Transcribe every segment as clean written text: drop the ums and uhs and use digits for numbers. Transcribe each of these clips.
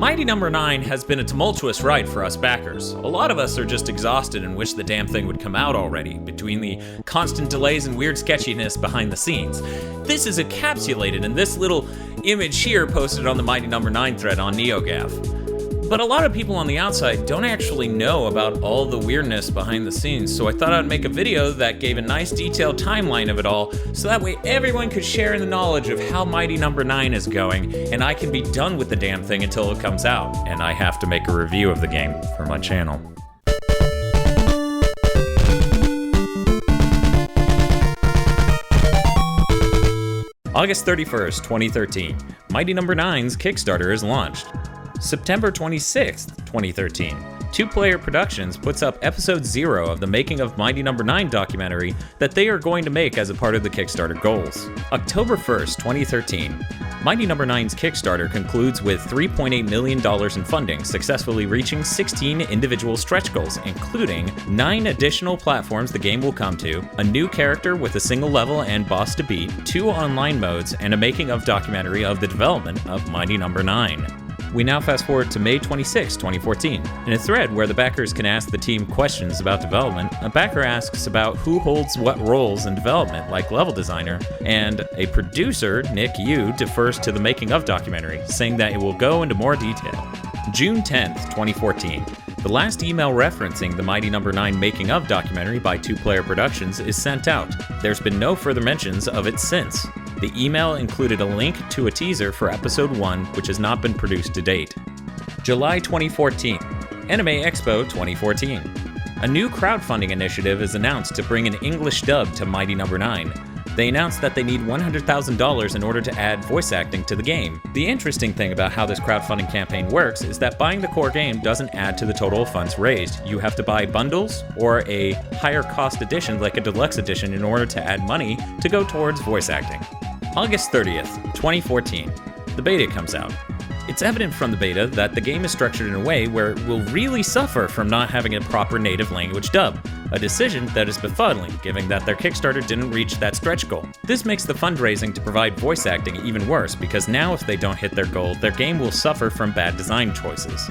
Mighty Number 9 has been a tumultuous ride for us backers. A lot of us are just exhausted and wish the damn thing would come out already, between the constant delays and weird sketchiness behind the scenes. This is encapsulated in this little image here posted on the Mighty Number 9 thread on NeoGAF. But a lot of people on the outside don't actually know about all the weirdness behind the scenes, so I thought I'd make a video that gave a nice detailed timeline of it all, so that way everyone could share in the knowledge of how Mighty Number 9 is going, and I can be done with the damn thing until it comes out, and I have to make a review of the game for my channel. August 31st, 2013, Mighty Number 9's Kickstarter is launched. September 26th, 2013, Two Player Productions puts up episode 0 of the Making of Mighty Number 9 documentary that they are going to make as a part of the Kickstarter goals. October 1st, 2013, Mighty Number 9's Kickstarter concludes with $3.8 million in funding, successfully reaching 16 individual stretch goals, including 9 additional platforms the game will come to, a new character with a single level and boss to beat, 2 online modes, and a making of documentary of the development of Mighty Number 9. We now fast forward to May 26, 2014. In a thread where the backers can ask the team questions about development, a backer asks about who holds what roles in development, like level designer, and a producer, Nick Yu, defers to the making of documentary, saying that it will go into more detail. June 10th, 2014. The last email referencing the Mighty Number 9 making of documentary by Two Player Productions is sent out. There's been no further mentions of it since. The email included a link to a teaser for episode 1, which has not been produced to date. July 2014, Anime Expo 2014. A new crowdfunding initiative is announced to bring an English dub to Mighty Number 9. They announced that they need $100,000 in order to add voice acting to the game. The interesting thing about how this crowdfunding campaign works is that buying the core game doesn't add to the total of funds raised. You have to buy bundles or a higher cost edition like a deluxe edition in order to add money to go towards voice acting. August 30th, 2014, the beta comes out. It's evident from the beta that the game is structured in a way where it will really suffer from not having a proper native language dub, a decision that is befuddling given that their Kickstarter didn't reach that stretch goal. This makes the fundraising to provide voice acting even worse, because now if they don't hit their goal, their game will suffer from bad design choices.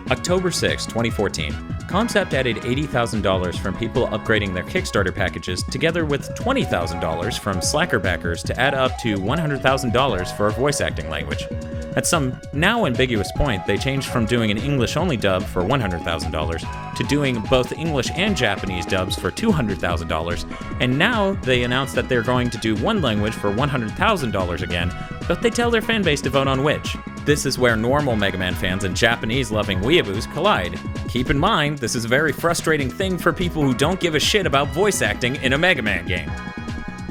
October 6, 2014. Concept added $80,000 from people upgrading their Kickstarter packages, together with $20,000 from Slacker backers to add up to $100,000 for a voice acting language. At some now ambiguous point, they changed from doing an English-only dub for $100,000 to doing both English and Japanese dubs for $200,000, and now they announced that they're going to do one language for $100,000 again, but they tell their fanbase to vote on which. This is where normal Mega Man fans and Japanese-loving weeaboos collide. Keep in mind, this is a very frustrating thing for people who don't give a shit about voice acting in a Mega Man game.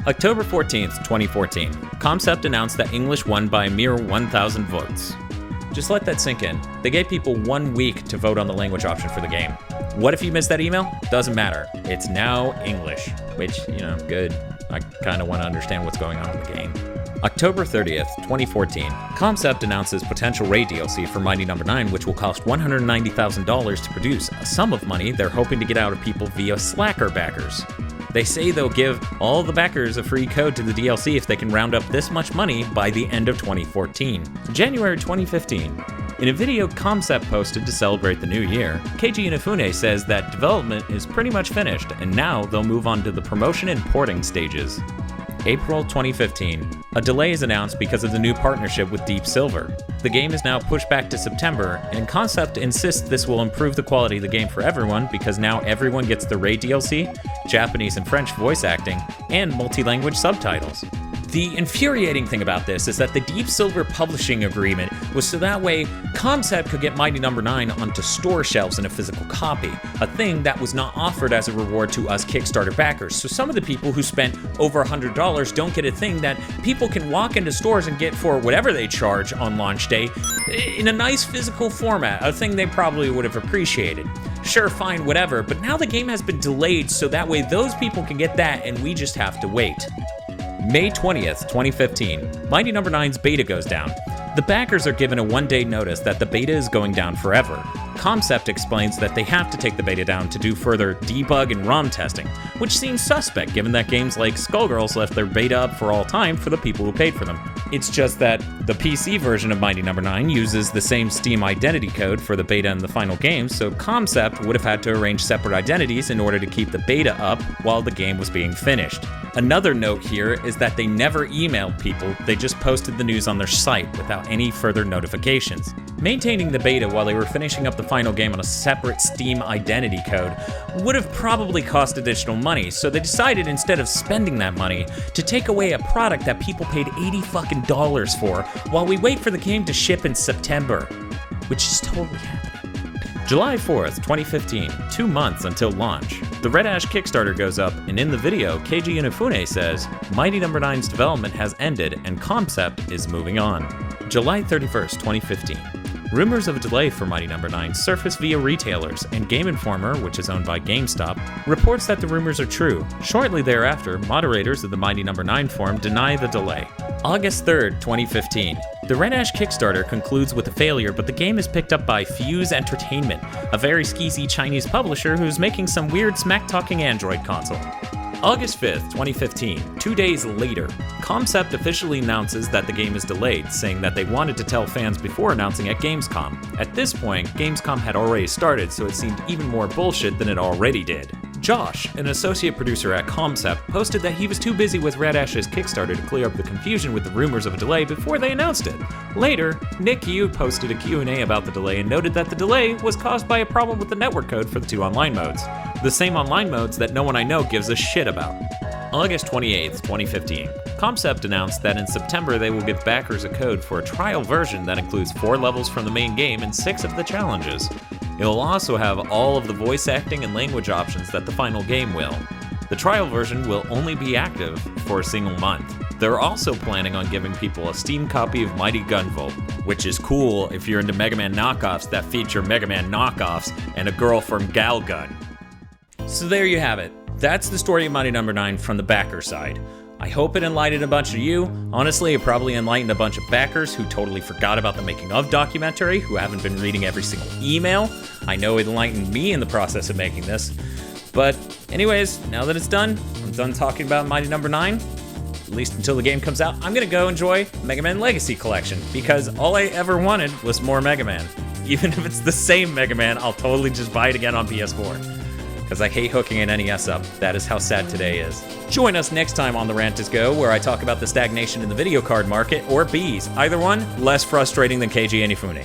October 14th, 2014. Concept announced that English won by a mere 1,000 votes. Just let that sink in. They gave people 1 week to vote on the language option for the game. What if you missed that email? Doesn't matter. It's now English, which, good. I kind of want to understand what's going on in the game. October 30th, 2014. Concept announces potential raid DLC for Mighty Number 9, which will cost $190,000 to produce, a sum of money they're hoping to get out of people via Slacker backers. They say they'll give all the backers a free code to the DLC if they can round up this much money by the end of 2014. January 2015. In a video Concept posted to celebrate the new year, Keiji Inafune says that development is pretty much finished, and now they'll move on to the promotion and porting stages. April 2015. A delay is announced because of the new partnership with Deep Silver. The game is now pushed back to September, and Concept insists this will improve the quality of the game for everyone because now everyone gets the raid DLC, Japanese and French voice acting, and multi-language subtitles. The infuriating thing about this is that the Deep Silver publishing agreement was so that way Concept could get Mighty Number 9 onto store shelves in a physical copy, a thing that was not offered as a reward to us Kickstarter backers. So some of the people who spent over $100 don't get a thing that people can walk into stores and get for whatever they charge on launch day in a nice physical format, a thing they probably would have appreciated. Sure, fine, whatever, but now the game has been delayed so that way those people can get that and we just have to wait. May 20th, 2015, Mighty Number 9's beta goes down. The backers are given a 1-day notice that the beta is going down forever. Concept explains that they have to take the beta down to do further debug and ROM testing, which seems suspect given that games like Skullgirls left their beta up for all time for the people who paid for them. It's just that the PC version of Mighty No. 9 uses the same Steam identity code for the beta and the final game, so Concept would have had to arrange separate identities in order to keep the beta up while the game was being finished. Another note here is that they never emailed people, they just posted the news on their site without any further notifications. Maintaining the beta while they were finishing up the final game on a separate Steam identity code would have probably cost additional money, so they decided instead of spending that money to take away a product that people paid $80 for while we wait for the game to ship in September, which is totally happening. July 4th, 2015, 2 months until launch. The Red Ash Kickstarter goes up, and in the video, Keiji Inafune says, Mighty No. 9's development has ended and Concept is moving on. July 31st, 2015. Rumors of a delay for Mighty No. 9 surface via retailers, and Game Informer, which is owned by GameStop, reports that the rumors are true. Shortly thereafter, moderators of the Mighty No. 9 forum deny the delay. August 3rd, 2015. The Red Ash Kickstarter concludes with a failure, but the game is picked up by Fuse Entertainment, a very skeezy Chinese publisher who's making some weird smack-talking Android console. August 5th, 2015, 2 days later, Concept officially announces that the game is delayed, saying that they wanted to tell fans before announcing at Gamescom. At this point, Gamescom had already started, so it seemed even more bullshit than it already did. Josh, an associate producer at Concept, posted that he was too busy with Red Ash's Kickstarter to clear up the confusion with the rumors of a delay before they announced it. Later, Nick Yu posted a Q&A about the delay and noted that the delay was caused by a problem with the network code for the 2 online modes. The same online modes that no one I know gives a shit about. August 28th, 2015. Concept announced that in September they will give backers a code for a trial version that includes 4 levels from the main game and 6 of the challenges. It will also have all of the voice acting and language options that the final game will. The trial version will only be active for a single month. They're also planning on giving people a Steam copy of Mighty Gunvolt, which is cool if you're into Mega Man knockoffs that feature Mega Man knockoffs and a girl from Galgun. So there you have it. That's the story of Mighty No. 9 from the backer side. I hope it enlightened a bunch of you. Honestly, it probably enlightened a bunch of backers who totally forgot about the making of documentary, who haven't been reading every single email. I know it enlightened me in the process of making this. But anyways, now that it's done, I'm done talking about Mighty No. 9. At least until the game comes out, I'm gonna go enjoy Mega Man Legacy Collection, because all I ever wanted was more Mega Man. Even if it's the same Mega Man, I'll totally just buy it again on PS4. Because I hate hooking an NES up. That is how sad today is. Join us next time on The Rant is Go, where I talk about the stagnation in the video card market, or bees. Either one, less frustrating than Keiji Inafune.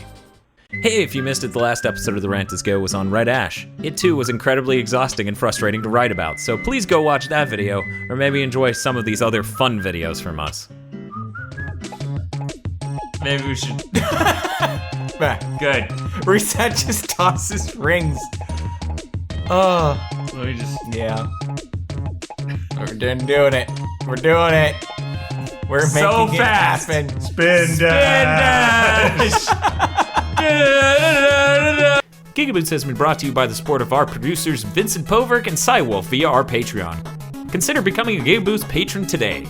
Hey, if you missed it, the last episode of The Rant is Go was on Red Ash. It too was incredibly exhausting and frustrating to write about, so please go watch that video, or maybe enjoy some of these other fun videos from us. Maybe we should... Good. Reset just tosses rings. Oh, Let me just... yeah. We're doing it. We're doing it. We're So making fast. it happen. Spin dash! GigaBoots has been brought to you by the support of our producers Vincent Poverk and Cywolf via our Patreon. Consider becoming a GigaBoots patron today.